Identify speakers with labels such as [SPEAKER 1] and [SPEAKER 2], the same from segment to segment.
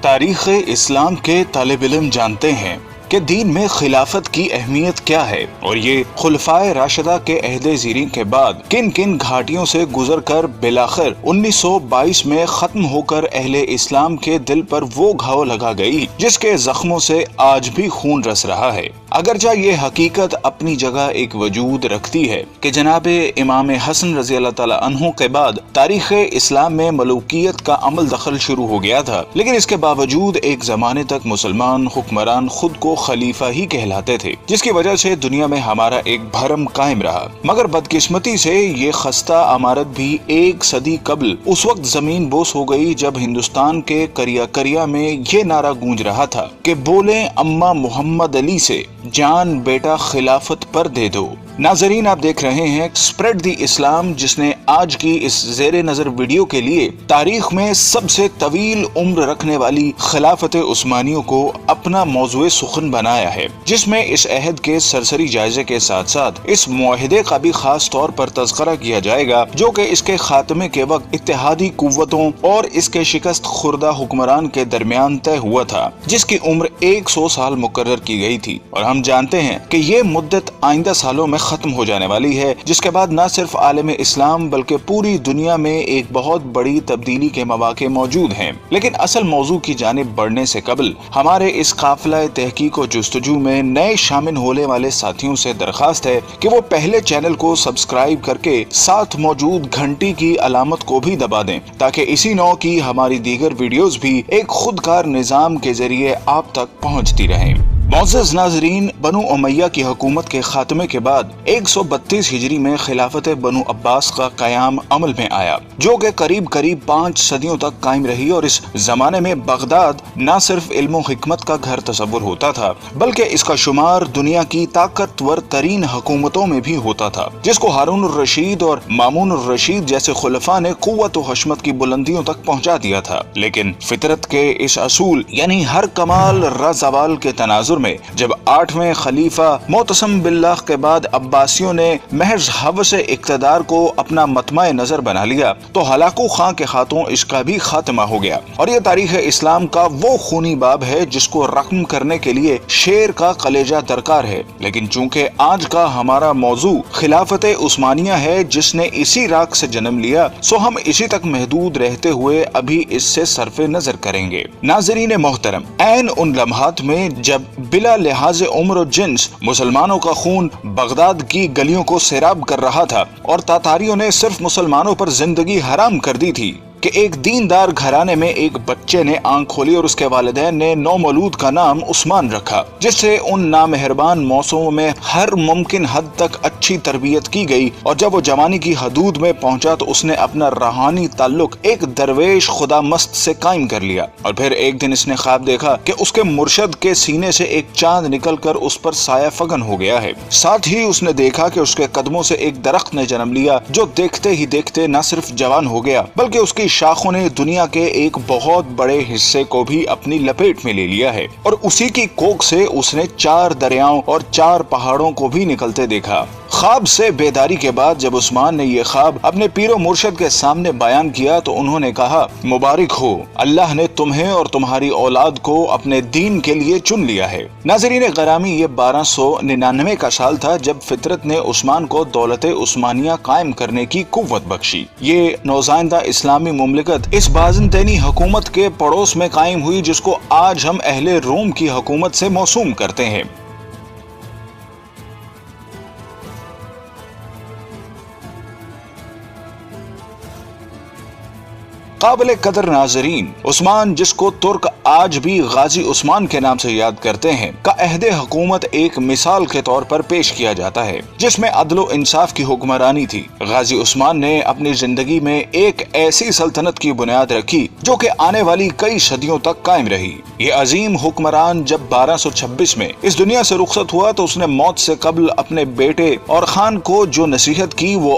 [SPEAKER 1] تاریخ اسلام کے طالب علم جانتے ہیں کہ دین میں خلافت کی اہمیت کیا ہے اور یہ خلفائے راشدہ کے عہد زیریں کے بعد کن کن گھاٹیوں سے گزر کر بالآخر 1922 میں ختم ہو کر اہل اسلام کے دل پر وہ گھاؤ لگا گئی جس کے زخموں سے آج بھی خون رس رہا ہے۔ اگرچہ یہ حقیقت اپنی جگہ ایک وجود رکھتی ہے کہ جناب امام حسن رضی اللہ تعالی عنہ کے بعد تاریخ اسلام میں ملوکیت کا عمل دخل شروع ہو گیا تھا، لیکن اس کے باوجود ایک زمانے تک مسلمان حکمران خود کو خلیفہ ہی کہلاتے تھے، جس کی وجہ سے دنیا میں ہمارا ایک بھرم قائم رہا۔ مگر بدقسمتی سے یہ خستہ عمارت بھی ایک صدی قبل اس وقت زمین بوس ہو گئی جب ہندوستان کے کریا کریا میں یہ نعرہ گونج رہا تھا کہ بولیں اماں محمد علی سے، جان بیٹا خلافت پر دے دو۔ ناظرین، آپ دیکھ رہے ہیں اسپریڈ دی اسلام، جس نے آج کی اس زیر نظر ویڈیو کے لیے تاریخ میں سب سے طویل عمر رکھنے والی خلافت عثمانیوں کو اپنا موضوع سخن بنایا ہے، جس میں اس عہد کے سرسری جائزے کے ساتھ ساتھ اس معاہدے کا بھی خاص طور پر تذکرہ کیا جائے گا جو کہ اس کے خاتمے کے وقت اتحادی قوتوں اور اس کے شکست خوردہ حکمران کے درمیان طے ہوا تھا، جس کی عمر 100 سال مقرر کی گئی تھی۔ اور ہم جانتے ہیں کہ یہ مدت آئندہ سالوں میں ختم ہو جانے والی ہے، جس کے بعد نہ صرف عالم اسلام بلکہ پوری دنیا میں ایک بہت بڑی تبدیلی کے مواقع موجود ہیں۔ لیکن اصل موضوع کی جانب بڑھنے سے قبل ہمارے اس قافلہ تحقیق و جستجو میں نئے شامل ہونے والے ساتھیوں سے درخواست ہے کہ وہ پہلے چینل کو سبسکرائب کر کے ساتھ موجود گھنٹی کی علامت کو بھی دبا دیں تاکہ اسی نوع کی ہماری دیگر ویڈیوز بھی ایک خودکار نظام کے ذریعے آپ تک پہنچتی رہیں۔ معزز ناظرین، بنو امیہ کی حکومت کے خاتمے کے بعد 132 ہجری میں خلافت بنو عباس کا قیام عمل میں آیا، جو کہ قریب 5 صدیوں تک قائم رہی، اور اس زمانے میں بغداد نہ صرف علم و حکمت کا گھر تصور ہوتا تھا بلکہ اس کا شمار دنیا کی طاقتور ترین حکومتوں میں بھی ہوتا تھا، جس کو ہارون الرشید اور مامون الرشید جیسے خلفاء نے قوت و حشمت کی بلندیوں تک پہنچا دیا تھا۔ لیکن فطرت کے اس اصول یعنی ہر کمال رہ زوال کے تناظر میں جب 8ویں خلیفہ معتصم باللہ کے بعد عباسیوں نے محض ہوس اقتدار کو اپنا مطمع نظر بنا لیا تو ہلاکو خاں کے ہاتھوں اس کا بھی خاتمہ ہو گیا، اور یہ تاریخ اسلام کا وہ خونی باب ہے جس کو رقم کرنے کے لیے شیر کا کلیجہ درکار ہے۔ لیکن چونکہ آج کا ہمارا موضوع خلافت عثمانیہ ہے جس نے اسی راک سے جنم لیا، سو ہم اسی تک محدود رہتے ہوئے ابھی اس سے صرف نظر کریں گے۔ ناظرین محترم، عین ان لمحات میں جب بلا لحاظ عمر و جنس مسلمانوں کا خون بغداد کی گلیوں کو سیراب کر رہا تھا اور تاتاریوں نے صرف مسلمانوں پر زندگی حرام کر دی تھی کہ ایک دیندار گھرانے میں ایک بچے نے آنکھ کھولی اور اس کے والدین نے نومولود کا نام عثمان رکھا، جس سے ان نامہربان موسموں میں ہر ممکن حد تک اچھی تربیت کی گئی، اور جب وہ جوانی کی حدود میں پہنچا تو اس نے اپنا روحانی تعلق ایک درویش خدا مست سے قائم کر لیا، اور پھر ایک دن اس نے خواب دیکھا کہ اس کے مرشد کے سینے سے ایک چاند نکل کر اس پر سایہ فگن ہو گیا ہے۔ ساتھ ہی اس نے دیکھا کہ اس کے قدموں سے ایک درخت نے جنم لیا جو دیکھتے ہی دیکھتے نہ صرف جوان ہو گیا بلکہ اس کی شاخوں نے دنیا کے ایک بہت بڑے حصے کو بھی اپنی لپیٹ میں لے لیا ہے، اور اسی کی کوکھ سے اس نے 4 دریاؤں اور 4 پہاڑوں کو بھی نکلتے دیکھا۔ خواب سے بیداری کے بعد جب عثمان نے یہ خواب اپنے پیر و مرشد کے سامنے بیان کیا تو انہوں نے کہا، مبارک ہو، اللہ نے تمہیں اور تمہاری اولاد کو اپنے دین کے لیے چن لیا ہے۔ ناظرین گرامی، یہ 1299 کا سال تھا جب فطرت نے عثمان کو دولت عثمانیہ قائم کرنے کی قوت بخشی۔ یہ نوزائندہ اسلامی مملکت اس بازنطینی حکومت کے پڑوس میں قائم ہوئی جس کو آج ہم اہل روم کی حکومت سے موسوم کرتے ہیں۔ قابل قدر ناظرین، عثمان، جس کو ترک آج بھی غازی عثمان کے نام سے یاد کرتے ہیں، کا عہد حکومت ایک مثال کے طور پر پیش کیا جاتا ہے جس میں عدل و انصاف کی حکمرانی تھی۔ غازی عثمان نے اپنی زندگی میں ایک ایسی سلطنت کی بنیاد رکھی جو کہ آنے والی کئی صدیوں تک قائم رہی۔ یہ عظیم حکمران جب 1226 میں اس دنیا سے رخصت ہوا تو اس نے موت سے قبل اپنے بیٹے اور خان کو جو نصیحت کی وہ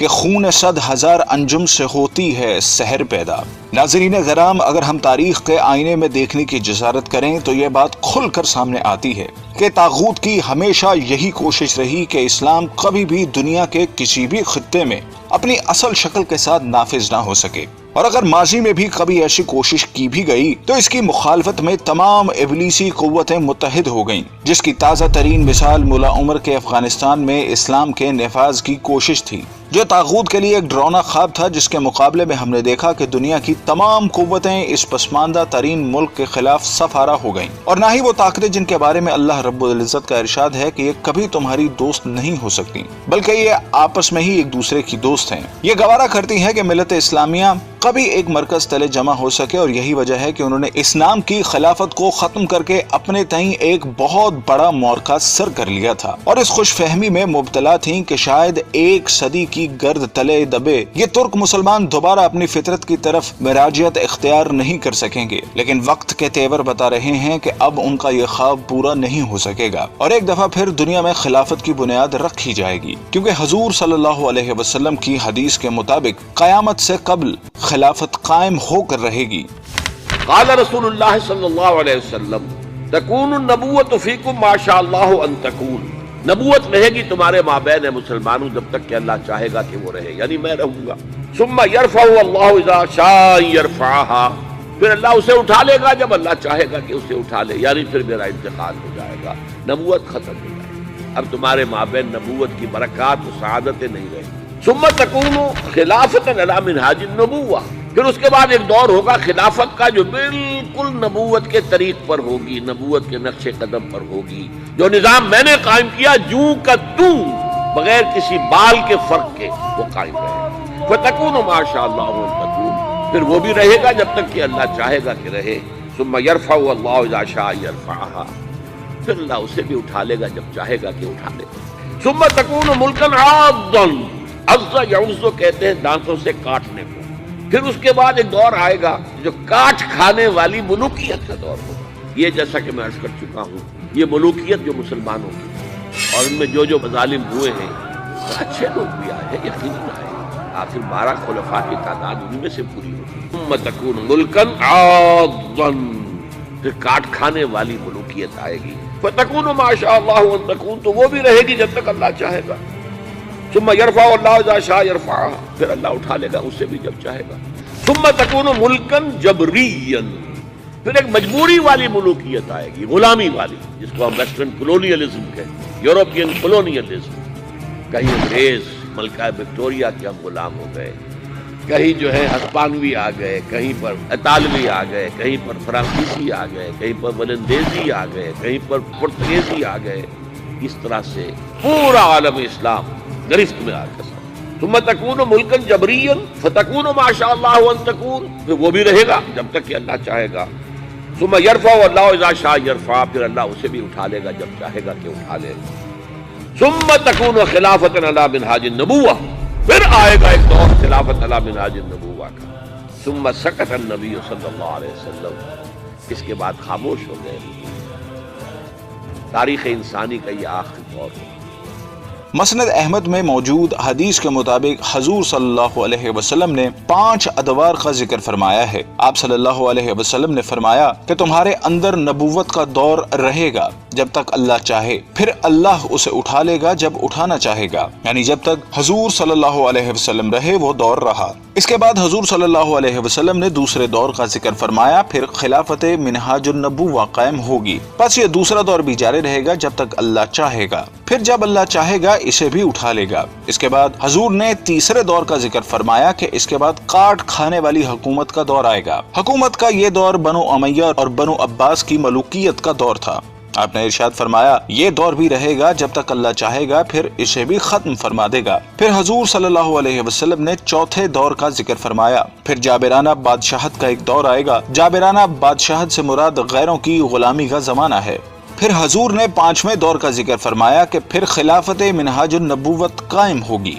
[SPEAKER 1] کہ خون 100,000 انجم سے ہوتی ہے سحر پیدا۔ ناظرین کرام، اگر ہم تاریخ کے آئینے میں دیکھنے کی جسارت کریں تو یہ بات کھل کر سامنے آتی ہے کہ طاغوت کی ہمیشہ یہی کوشش رہی کہ اسلام کبھی بھی دنیا کے کسی بھی خطے میں اپنی اصل شکل کے ساتھ نافذ نہ ہو سکے، اور اگر ماضی میں بھی کبھی ایسی کوشش کی بھی گئی تو اس کی مخالفت میں تمام ابلیسی قوتیں متحد ہو گئیں، جس کی تازہ ترین مثال ملا عمر کے افغانستان میں اسلام کے نفاذ کی کوشش تھی، جو طاغوت کے لیے ایک ڈراؤنا خواب تھا، جس کے مقابلے میں ہم نے دیکھا کہ دنیا کی تمام قوتیں اس پسماندہ ترین ملک کے خلاف صف آرا ہو گئیں، اور نہ ہی وہ طاقتیں جن کے بارے میں اللہ رب العزت کا ارشاد ہے کہ یہ کبھی تمہاری دوست نہیں ہو سکتی، بلکہ یہ آپس میں ہی ایک دوسرے کی دوست ہیں۔ یہ گوارا کرتی ہے کہ ملت اسلامیہ کبھی ایک مرکز تلے جمع ہو سکے، اور یہی وجہ ہے کہ انہوں نے اسلام کی خلافت کو ختم کر کے اپنے تئیں ایک بہت بڑا معرکہ سر کر لیا تھا، اور اس خوش فہمی میں مبتلا تھیں کہ شاید ایک صدی کی گرد تلے دبے یہ ترک مسلمان دوبارہ اپنی فطرت کی طرف مراجعت اختیار نہیں کر سکیں گے، لیکن وقت کے تیور بتا رہے ہیں کہ اب ان کا یہ خواب پورا نہیں ہو سکے گا، اور ایک دفعہ پھر دنیا میں خلافت کی بنیاد رکھی جائے گی، کیونکہ حضور صلی اللہ علیہ وسلم کی حدیث کے مطابق قیامت سے قبل خلافت قائم ہو کر رہے گی۔
[SPEAKER 2] قال رسول اللہ صلی اللہ علیہ وسلم تکون النبوۃ فیکم ما شاء اللہ ان تکون، نبوت رہے گی تمہارے مابین مسلمانوں جب تک کہ اللہ چاہے گا کہ وہ رہے، یعنی میں رہوں گا۔ ثم یرفع اللہ اذا شاء یرفعها، پھر اللہ اسے اٹھا لے گا جب اللہ چاہے گا کہ اسے اٹھا لے، یعنی پھر میرا انتقال ہو جائے گا، نبوت ختم ہو جائے گی، اب تمہارے مابین نبوت کی برکات و سعادتیں نہیں رہیں گی۔ ثم تکون خلافۃ علی منہاج النبوۃ، پھر اس کے بعد ایک دور ہوگا خلافت کا جو بالکل نبوت کے طریق پر ہوگی، نبوت کے نقش قدم پر ہوگی، جو نظام میں نے قائم کیا جوں کا توں بغیر کسی بال کے فرق کے وہ قائم رہے گا۔ فتکون ما شاء اللہ تکون، پھر وہ بھی رہے گا جب تک کہ اللہ چاہے گا کہ رہے۔ ثم یرفع اللہ اذا شاء یرفعها، پھر اللہ اسے بھی اٹھا لے گا جب چاہے گا کہ اٹھا لے گا۔ ثم تکون ملکا عاضا، عض یعض کہتے ہیں دانتوں سے کاٹنے کو۔ پھر اس کے بعد ایک دور آئے گا جو کاٹ کھانے والی ملوکیت کا دور ہوگا۔ یہ جیسا کہ میں عرض کر چکا ہوں، یہ ملوکیت جو مسلمانوں کی، اور ان میں جو مظالم ہوئے ہیں، اچھے لوگ بھی آئے ہیں، یقیناً آئے ہیں، آخر 12 خلفاء کی تعداد ان میں سے پوری ہوگی۔ ثم تکون ملکا عاضا، پھر کاٹ کھانے والی ملوکیت آئے گی۔ فتکون ما شاء اللہ ان تکون، تو وہ بھی رہے گی جب تک اللہ چاہے گا۔ ثم یرفع اللہ اذا شاء یرفعها، پھر اللہ اٹھا لے گا اسے بھی جب چاہے گا۔ ثم تکون ملکا جبریا، پھر ایک مجبوری والی ملوکیت آئے گی، غلامی والی، جس کو ہم ویسٹرن کولونیلزم کہتے ہیں، یورپین کولونیلزم۔ کہیں انگریز ملکہ وکٹوریہ کے ہم غلام ہو گئے، کہیں جو ہے ہسپانوی آ گئے، کہیں پر اطالوی آ گئے، کہیں پر فرانسیسی آ گئے، کہیں پر ولندیزی آ گئے، کہیں پر پرتگیزی آ گئے، اس طرح سے پورا عالم اسلام گرفت میں آ گیا۔ ثم تکون ملکا جبریا فتکون ما شاء اللہ ان تکون، پھر وہ بھی رہے گا جب تک کہ اللہ چاہے گا۔ ثم یرفع اللہ اذا شاء یرفع، پھر اللہ اسے بھی اٹھا لے گا جب چاہے گا کہ اٹھا لے گا۔ ثم تکون خلافۃ علی منہاج النبوۃ، پھر آئے گا ایک دور خلافت علی منہاج النبوۃ کا۔ ثم سکت النبی صلی اللہ علیہ وسلم، اس کے بعد خاموش ہو گئے۔ تاریخ انسانی کا یہ آخری دور ہے۔
[SPEAKER 1] مسند احمد میں موجود حدیث کے مطابق حضور صلی اللہ علیہ وسلم نے 5 ادوار کا ذکر فرمایا ہے۔ آپ صلی اللہ علیہ وسلم نے فرمایا کہ تمہارے اندر نبوت کا دور رہے گا جب تک اللہ چاہے، پھر اللہ اسے اٹھا لے گا جب اٹھانا چاہے گا، یعنی جب تک حضور صلی اللہ علیہ وسلم رہے وہ دور رہا۔ اس کے بعد حضور صلی اللہ علیہ وسلم نے دوسرے دور کا ذکر فرمایا، پھر خلافت منہاج النبوہ قائم ہوگی، پس یہ دوسرا دور بھی جاری رہے گا جب تک اللہ چاہے گا، پھر جب اللہ چاہے گا اسے بھی اٹھا لے گا۔ اس کے بعد حضور نے تیسرے دور کا ذکر فرمایا کہ اس کے بعد کاٹ کھانے والی حکومت کا دور آئے گا۔ حکومت کا یہ دور بنو امیہ اور بنو عباس کی ملوکیت کا دور تھا۔ آپ نے ارشاد فرمایا یہ دور بھی رہے گا جب تک اللہ چاہے گا، پھر اسے بھی ختم فرما دے گا۔ پھر حضور صلی اللہ علیہ وسلم نے چوتھے دور کا ذکر فرمایا، پھر جابرانہ بادشاہت کا ایک دور آئے گا۔ جابرانہ بادشاہت سے مراد غیروں کی غلامی کا زمانہ ہے۔ پھر حضور نے 5ویں دور کا ذکر فرمایا کہ پھر خلافت منہاج النبوت قائم ہوگی،